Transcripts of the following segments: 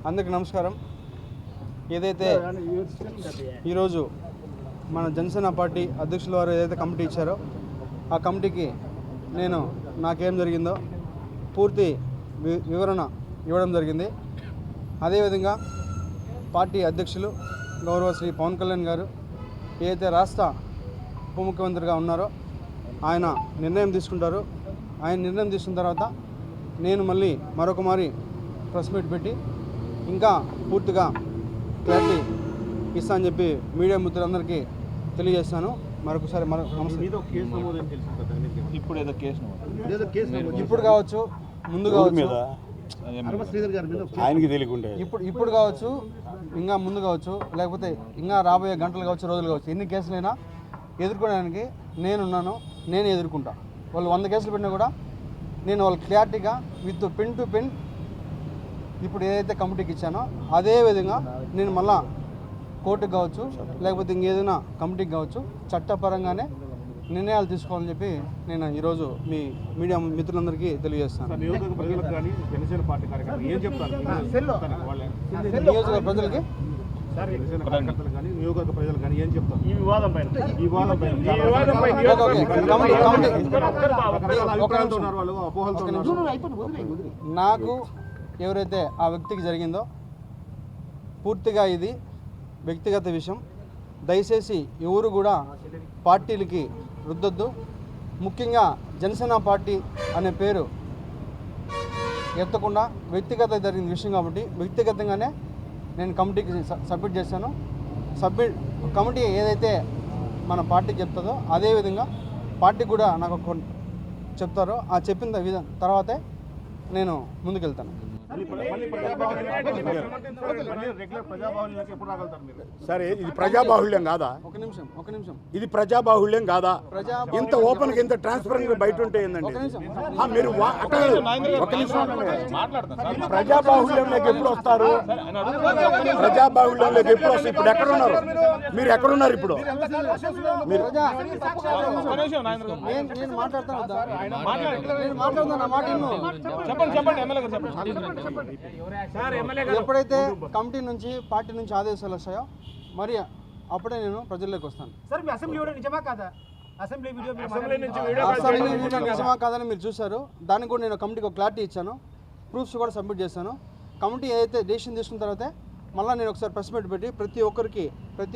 అందరికీ నమస్కారం. ఏదైతే ఈరోజు మన జనసేన పార్టీ అధ్యక్షుల వారు ఏదైతే కమిటీ ఇచ్చారో ఆ కమిటీకి నేను నాకేం జరిగిందో పూర్తి వివరణ ఇవ్వడం జరిగింది. అదేవిధంగా పార్టీ అధ్యక్షులు గౌరవ శ్రీ పవన్ కళ్యాణ్ గారు ఏదైతే రాష్ట్ర ఉప ముఖ్యమంత్రిగా ఉన్నారో ఆయన నిర్ణయం తీసుకుంటారు. ఆయన నిర్ణయం తీసుకున్న తర్వాత నేను మళ్ళీ మరొక మారి ప్రెస్ మీట్ పెట్టి ఇంకా పూర్తిగా క్లారిటీ ఇస్తా అని చెప్పి మీడియా మిత్రులందరికీ తెలియజేస్తాను. మరొకసారి ఇప్పుడు కావచ్చు, ముందు కావచ్చు, ఇప్పుడు కావచ్చు, ఇంకా ముందు కావచ్చు, లేకపోతే ఇంకా రాబోయే గంటలు కావచ్చు, రోజులు కావచ్చు, ఎన్ని కేసులైనా ఎదుర్కోవడానికి నేనున్నాను. నేను ఎదుర్కొంటా. వాళ్ళు 100 కేసులు పెట్టినా కూడా నేను వాళ్ళు క్లారిటీగా విత్ పెన్ టు పెన్ ఇప్పుడు ఏదైతే కమిటీకి ఇచ్చానో అదే విధంగా నేను మళ్ళా కోర్టుకు కావచ్చు, లేకపోతే ఇంకేదైనా కమిటీకి కావచ్చు, చట్టపరంగానే నిర్ణయాలు తీసుకోవాలని చెప్పి నేను ఈరోజు మీ మీడియా మిత్రులందరికీ తెలియజేస్తాను. నియోజకవర్గ ప్రజలకి నాకు ఎవరైతే ఆ వ్యక్తికి జరిగిందో పూర్తిగా ఇది వ్యక్తిగత విషయం. దయచేసి ఎవరు కూడా పార్టీలకి రుద్దొద్దు. ముఖ్యంగా జనసేన పార్టీ అనే పేరు ఎత్తకుండా వ్యక్తిగత జరిగిన విషయం కాబట్టి వ్యక్తిగతంగానే నేను కమిటీకి సబ్మిట్ చేశాను. కమిటీ ఏదైతే మన పార్టీకి చెప్తుందో అదేవిధంగా పార్టీకి కూడా నాకు చెప్తారో ఆ చెప్పిన తర్వాతే నేను ముందుకెళ్తాను. సరే, ఇది ప్రజాబాహుళ్యం కాదా? ఒక నిమిషం ఇది ప్రజాబాహుళ్యం కాదా? ఇంత ఓపెన్ గా ఇంత ట్రాన్స్పరెంట్ గా బయట ఉంటే ఏందండి మీరు? ఒక నిమిషం, ప్రజాబాహుళ్యంలోకి ఎప్పుడు వస్తారు? ప్రజాబాహుళ్యంలోకి ఎప్పుడు వస్తారు? ఇప్పుడు ఎక్కడున్నారు మీరు? ఎక్కడున్నారు ఇప్పుడు మీరు? ఎప్పుడైతే కమిటీ నుంచి పార్టీ నుంచి ఆదేశాలు వస్తాయో మరి అప్పుడే నేను ప్రజల్లోకి వస్తాను. అసెంబ్లీ వీడియో నిజమా కాదని మీరు చూశారు. దానికి కూడా నేను కమిటీకి ఒక క్లారిటీ ఇచ్చాను. ప్రూఫ్స్ కూడా సబ్మిట్ చేశాను. కమిటీ ఏదైతే డెసిషన్ తీసుకున్న తర్వాతే మళ్ళీ నేను ఒకసారి ప్రెస్ మీట్ పెట్టి ప్రతి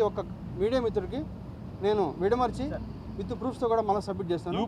ఒక్క మీడియా మిత్రుడికి నేను విడమర్చి విత్ ప్రూఫ్స్తో కూడా మళ్ళీ సబ్మిట్ చేస్తాను.